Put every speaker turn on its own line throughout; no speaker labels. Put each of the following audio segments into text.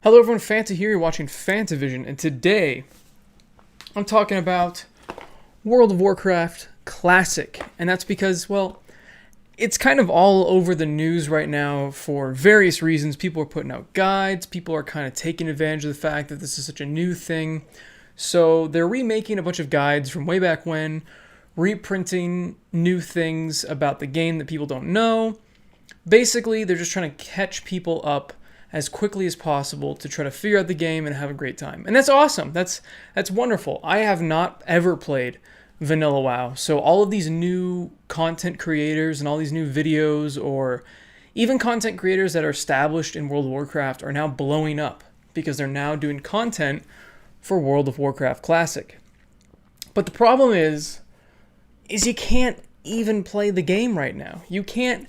Hello everyone, Fanta here, you're watching FANTAVISION, and today I'm talking about World of Warcraft Classic, and that's because, well, it's kind of all over the news right now for various reasons. People are putting out guides, people are kind of taking advantage of the fact that this is such a new thing, so they're remaking a bunch of guides from way back when, reprinting new things about the game that people don't know. Basically, they're just trying to catch people up as quickly as possible to try to figure out the game and have a great time. And that's awesome. That's wonderful. I have not ever played vanilla WoW. So all of these new content creators and all these new videos, or even content creators that are established in World of Warcraft, are now blowing up because they're now doing content for World of Warcraft Classic. But the problem is you can't even play the game right now. You can't,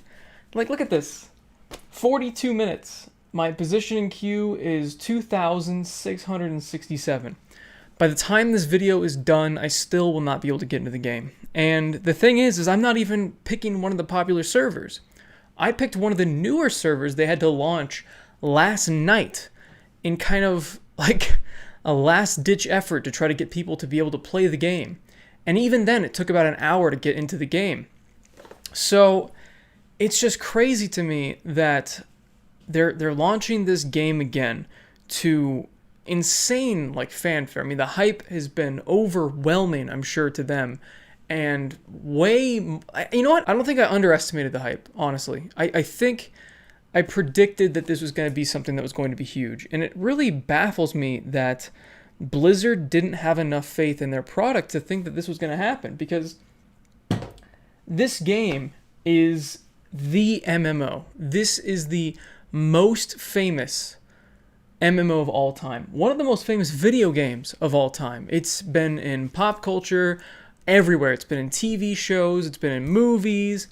look at this. 42 minutes. My position in queue is 2,667. By the time this video is done, I still will not be able to get into the game. And the thing is I'm not even picking one of the popular servers. I picked one of the newer servers they had to launch last night in kind of like a last-ditch effort to try to get people to be able to play the game. And even then, it took about an hour to get into the game. So it's just crazy to me that they're launching this game again to insane fanfare. I mean, the hype has been overwhelming, I'm sure, to them, and you know what? I don't think I underestimated the hype, honestly. I think I predicted that this was going to be something that was going to be huge, and it really baffles me that Blizzard didn't have enough faith in their product to think that this was going to happen, because this game is the MMO. This is the most famous MMO of all time. One of the most famous video games of all time. It's been in pop culture everywhere. It's been in TV shows, it's been in movies,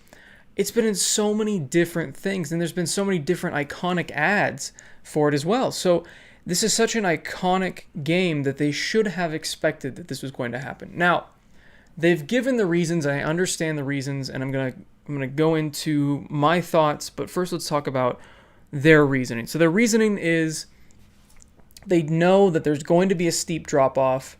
it's been in so many different things, and there's been so many different iconic ads for it as well. So this is such an iconic game that they should have expected that this was going to happen. Now, they've given the reasons, I understand the reasons, and I'm gonna go into my thoughts, but first let's talk about their reasoning. So their reasoning is they know that there's going to be a steep drop-off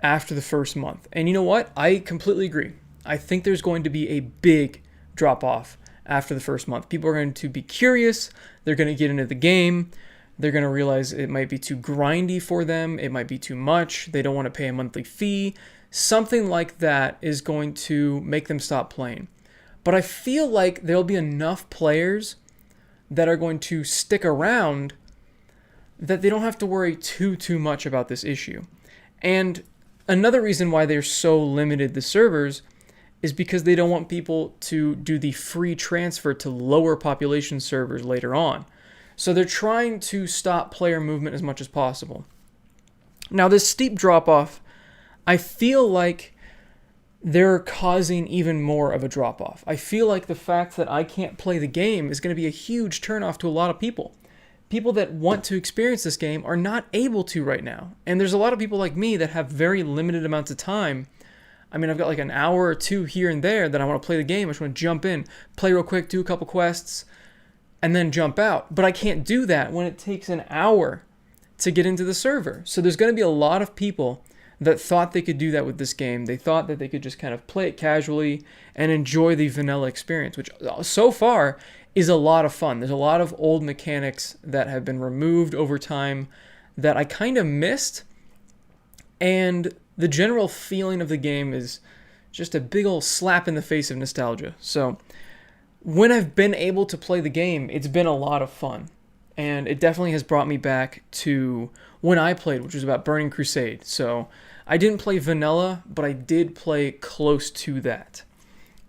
after the first month. And you know what? I completely agree. I think there's going to be a big drop-off after the first month. People are going to be curious. They're going to get into the game. They're going to realize it might be too grindy for them. It might be too much. They don't want to pay a monthly fee. Something like that is going to make them stop playing. But I feel like there'll be enough players that are going to stick around that they don't have to worry too much about this issue. And another reason why they're so limited the servers is because they don't want people to do the free transfer to lower population servers later on. So they're trying to stop player movement as much as possible. Now, this steep drop-off, I feel like they're causing even more of a drop-off. I feel like the fact that I can't play the game is going to be a huge turnoff to a lot of people. People that want to experience this game are not able to right now. And there's a lot of people like me that have very limited amounts of time. I mean, I've got like an hour or two here and there that I want to play the game. I just want to jump in, play real quick, do a couple quests, and then jump out. But I can't do that when it takes an hour to get into the server. So there's going to be a lot of people that thought they could do that with this game. They thought that they could just kind of play it casually and enjoy the vanilla experience, which so far is a lot of fun. There's a lot of old mechanics that have been removed over time that I kind of missed, and the general feeling of the game is just a big old slap in the face of nostalgia. So when I've been able to play the game, it's been a lot of fun, and it definitely has brought me back to when I played, which was about Burning Crusade. So I didn't play vanilla, but I did play close to that.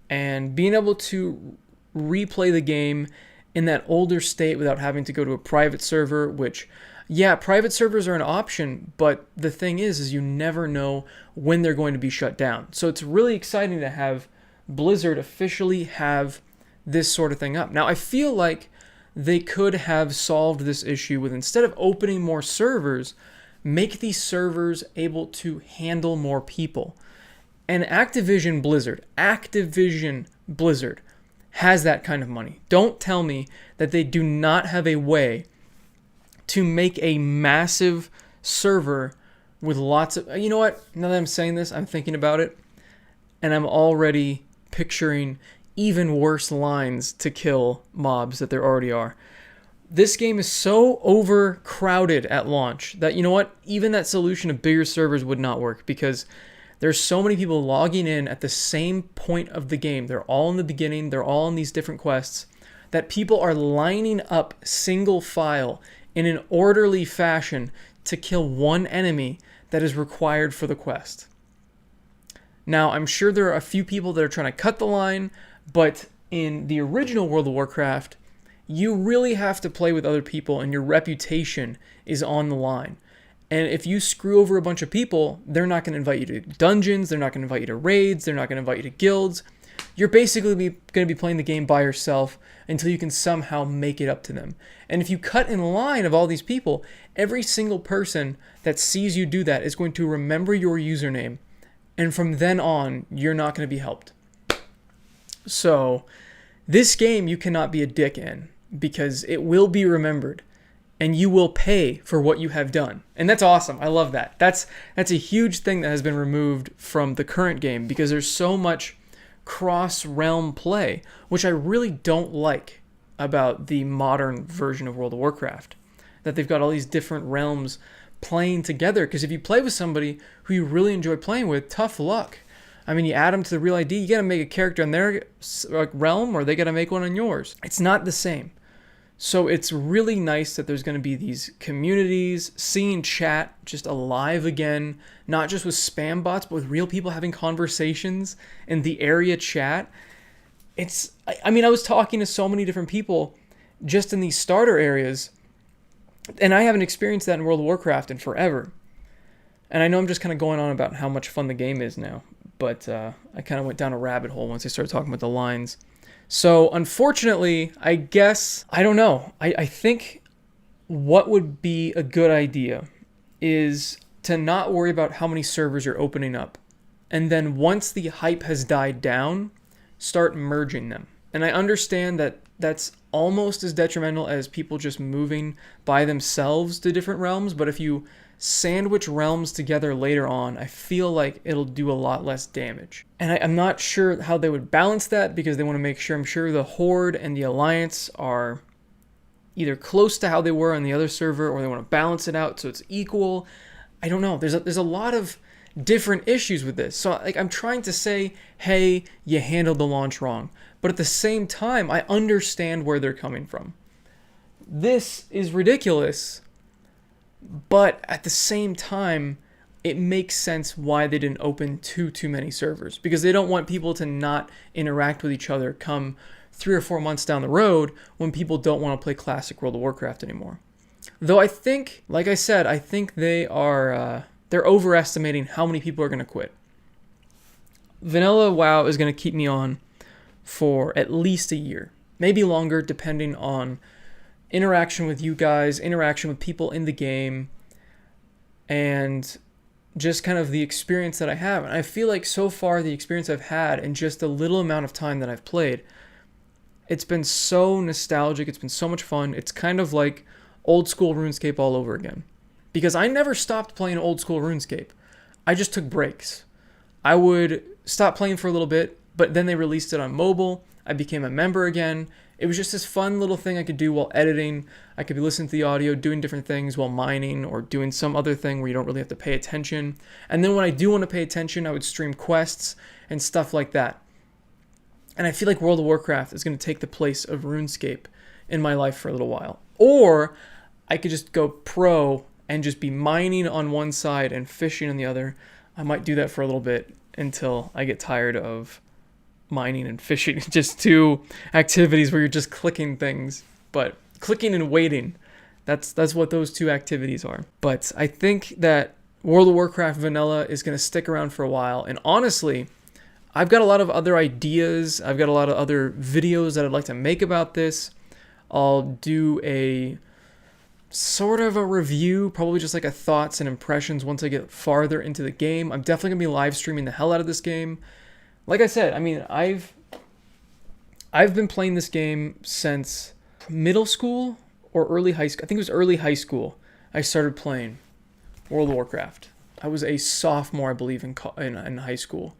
And being able to replay the game in that older state without having to go to a private server, which, yeah, private servers are an option, but the thing is you never know when they're going to be shut down. So it's really exciting to have Blizzard officially have this sort of thing up. Now, I feel like they could have solved this issue with, instead of opening more servers, make these servers able to handle more people. And Activision Blizzard has that kind of money. Don't tell me that they do not have a way to make a massive server with lots of... You know what? Now that I'm saying this, I'm thinking about it, and I'm already picturing even worse lines to kill mobs that there already are. This game is so overcrowded at launch that, you know what? Even that solution of bigger servers would not work, because there's so many people logging in at the same point of the game. They're all in the beginning. They're all in these different quests, that people are lining up single file in an orderly fashion to kill one enemy that is required for the quest. Now, I'm sure there are a few people that are trying to cut the line, but in the original World of Warcraft, you really have to play with other people, and your reputation is on the line. And if you screw over a bunch of people, they're not going to invite you to dungeons, they're not going to invite you to raids, they're not going to invite you to guilds. You're basically going to be playing the game by yourself until you can somehow make it up to them. And if you cut in line of all these people, every single person that sees you do that is going to remember your username. And from then on, you're not going to be helped. So, this game you cannot be a dick in, because it will be remembered, and you will pay for what you have done. And that's awesome. I love that. That's a huge thing that has been removed from the current game, because there's so much cross-realm play, which I really don't like about the modern version of World of Warcraft, that they've got all these different realms playing together. Because if you play with somebody who you really enjoy playing with, tough luck. I mean, you add them to the real ID, you got to make a character in their realm, or they got to make one in yours. It's not the same. So it's really nice that there's going to be these communities, seeing chat just alive again, not just with spam bots, but with real people having conversations in the area chat. I mean, I was talking to so many different people just in these starter areas, and I haven't experienced that in World of Warcraft in forever. And I know I'm just kind of going on about how much fun the game is now, but I kind of went down a rabbit hole once I started talking about the lines. So, unfortunately, I guess, I don't know. I think what would be a good idea is to not worry about how many servers you're opening up. And then once the hype has died down, start merging them. And I understand that that's almost as detrimental as people just moving by themselves to different realms, but if you sandwich realms together later on, I feel like it'll do a lot less damage. And I'm not sure how they would balance that, because they want to make sure, I'm sure the Horde and the Alliance are either close to how they were on the other server, or they want to balance it out so it's equal. I don't know. There's a lot of different issues with this. So like, I'm trying to say, hey, you handled the launch wrong. But at the same time, I understand where they're coming from. This is ridiculous. But at the same time, it makes sense why they didn't open too many servers, because they don't want people to not interact with each other come 3 or 4 months down the road when people don't want to play classic World of Warcraft anymore. Though I think, like I said, I think they're overestimating how many people are going to quit. Vanilla WoW is going to keep me on for at least a year, maybe longer, depending on interaction with you guys, interaction with people in the game, and just kind of the experience that I have. And I feel like so far the experience I've had in just a little amount of time that I've played, it's been so nostalgic, it's been so much fun. It's kind of like old school RuneScape all over again. Because I never stopped playing old school RuneScape. I just took breaks. I would stop playing for a little bit, but then they released it on mobile. I became a member again. It was just this fun little thing I could do while editing. I could be listening to the audio, doing different things while mining, or doing some other thing where you don't really have to pay attention. And then when I do want to pay attention, I would stream quests and stuff like that. And I feel like World of Warcraft is going to take the place of RuneScape in my life for a little while. Or I could just go pro and just be mining on one side and fishing on the other. I might do that for a little bit until I get tired of mining and fishing. Just two activities where you're just clicking things, but clicking and waiting. That's what those two activities are. But I think that World of Warcraft Vanilla is going to stick around for a while. And honestly, I've got a lot of other ideas. I've got a lot of other videos that I'd like to make about this. I'll do a sort of a review, probably just like a thoughts and impressions once I get farther into the game. I'm definitely going to be live streaming the hell out of this game. Like I said, I mean, I've been playing this game since middle school or early high school. I think it was early high school. I started playing World of Warcraft. I was a sophomore, I believe, in high school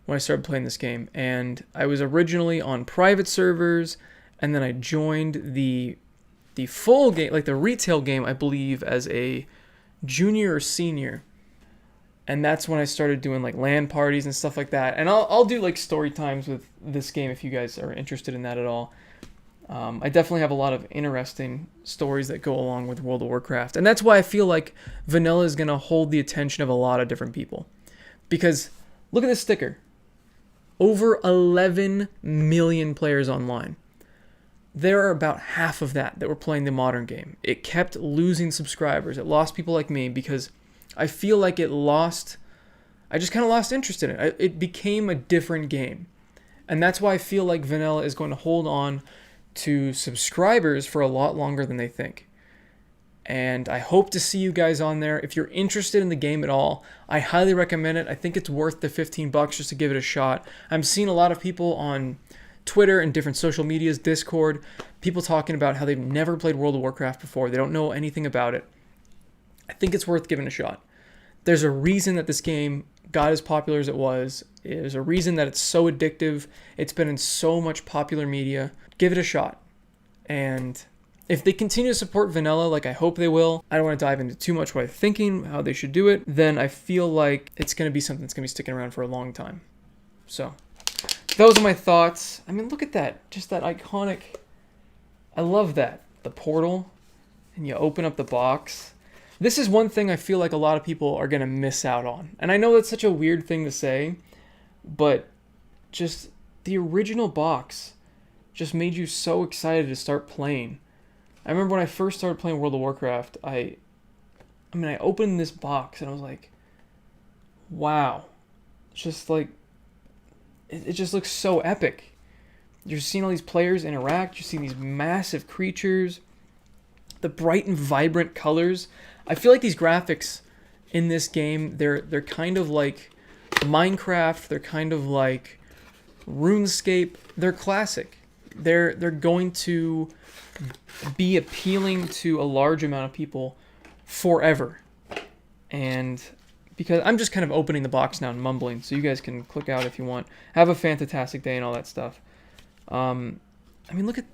when I started playing this game. And I was originally on private servers, and then I joined the full game, like the retail game, I believe, as a junior or senior. And that's when I started doing like LAN parties and stuff like that. And I'll do like story times with this game if you guys are interested in that at all. I definitely have a lot of interesting stories that go along with World of Warcraft. And that's why I feel like vanilla is going to hold the attention of a lot of different people. Because look at this sticker. Over 11 million players online. There are about half of that were playing the modern game. It kept losing subscribers. It lost people like me because I feel like I just kind of lost interest in it. It became a different game. And that's why I feel like vanilla is going to hold on to subscribers for a lot longer than they think. And I hope to see you guys on there. If you're interested in the game at all, I highly recommend it. I think it's worth the $15 just to give it a shot. I'm seeing a lot of people on Twitter and different social medias, Discord, people talking about how they've never played World of Warcraft before. They don't know anything about it. I think it's worth giving a shot. There's a reason that this game got as popular as it was. There's a reason that it's so addictive. It's been in so much popular media. Give it a shot. And if they continue to support vanilla like I hope they will, I don't want to dive into too much what I'm thinking, how they should do it, then I feel like it's going to be something that's going to be sticking around for a long time. So those are my thoughts. I mean, look at that. Just that iconic. I love that. The portal. And you open up the box. This is one thing I feel like a lot of people are going to miss out on. And I know that's such a weird thing to say, but just the original box just made you so excited to start playing. I remember when I first started playing World of Warcraft, I opened this box and I was like, wow. It's just like, it just looks so epic. You're seeing all these players interact. You're seeing these massive creatures. The bright and vibrant colors. I feel like these graphics in this game, they're kind of like Minecraft. They're kind of like RuneScape. They're classic. They're going to be appealing to a large amount of people forever. And because I'm just kind of opening the box now and mumbling, so you guys can click out if you want. Have a fantastic day and all that stuff. I mean, look at...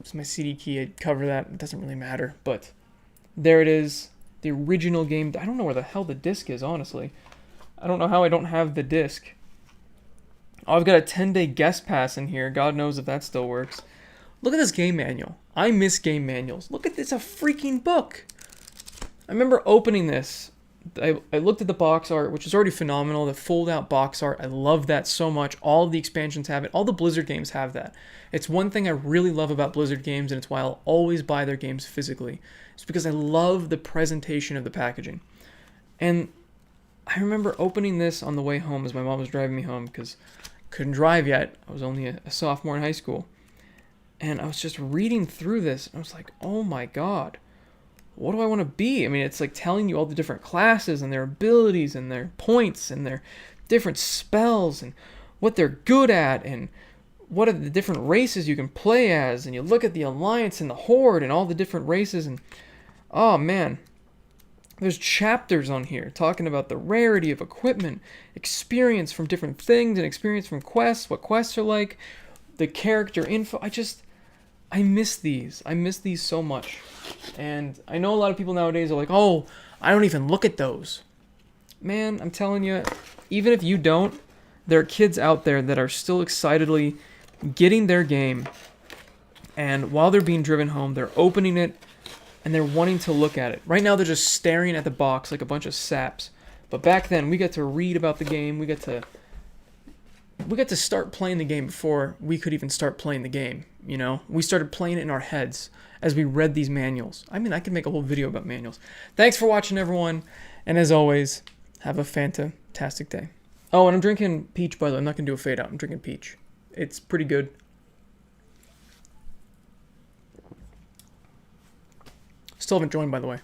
It's my CD key. I'd cover that. It doesn't really matter. But there it is. The original game. I don't know where the hell the disc is, honestly. I don't know how I don't have the disc. Oh, I've got a 10-day guest pass in here. God knows if that still works. Look at this game manual. I miss game manuals. Look at this. It's a freaking book. I remember opening this. I looked at the box art, which is already phenomenal. The fold-out box art. I love that so much. All of the expansions have it. All the Blizzard games have that. It's one thing I really love about Blizzard games, and it's why I'll always buy their games physically. It's because I love the presentation of the packaging. And I remember opening this on the way home as my mom was driving me home because I couldn't drive yet. I was only a sophomore in high school. And I was just reading through this, and I was like, oh my god. What do I want to be? I mean, it's like telling you all the different classes and their abilities and their points and their different spells and what they're good at and what are the different races you can play as. And you look at the Alliance and the Horde and all the different races and, oh man, there's chapters on here talking about the rarity of equipment, experience from different things and experience from quests, what quests are like, the character info. I miss these. I miss these so much. And I know a lot of people nowadays are like, oh, I don't even look at those. Man, I'm telling you, even if you don't, there are kids out there that are still excitedly getting their game. And while they're being driven home, they're opening it and they're wanting to look at it. Right now, they're just staring at the box like a bunch of saps. But back then, we got to read about the game. We got to start playing the game before we could even start playing the game, you know? We started playing it in our heads as we read these manuals. I mean, I could make a whole video about manuals. Thanks for watching, everyone. And as always, have a fantastic day. Oh, and I'm drinking peach, by the way. I'm not going to do a fade out. I'm drinking peach. It's pretty good. Still haven't joined, by the way.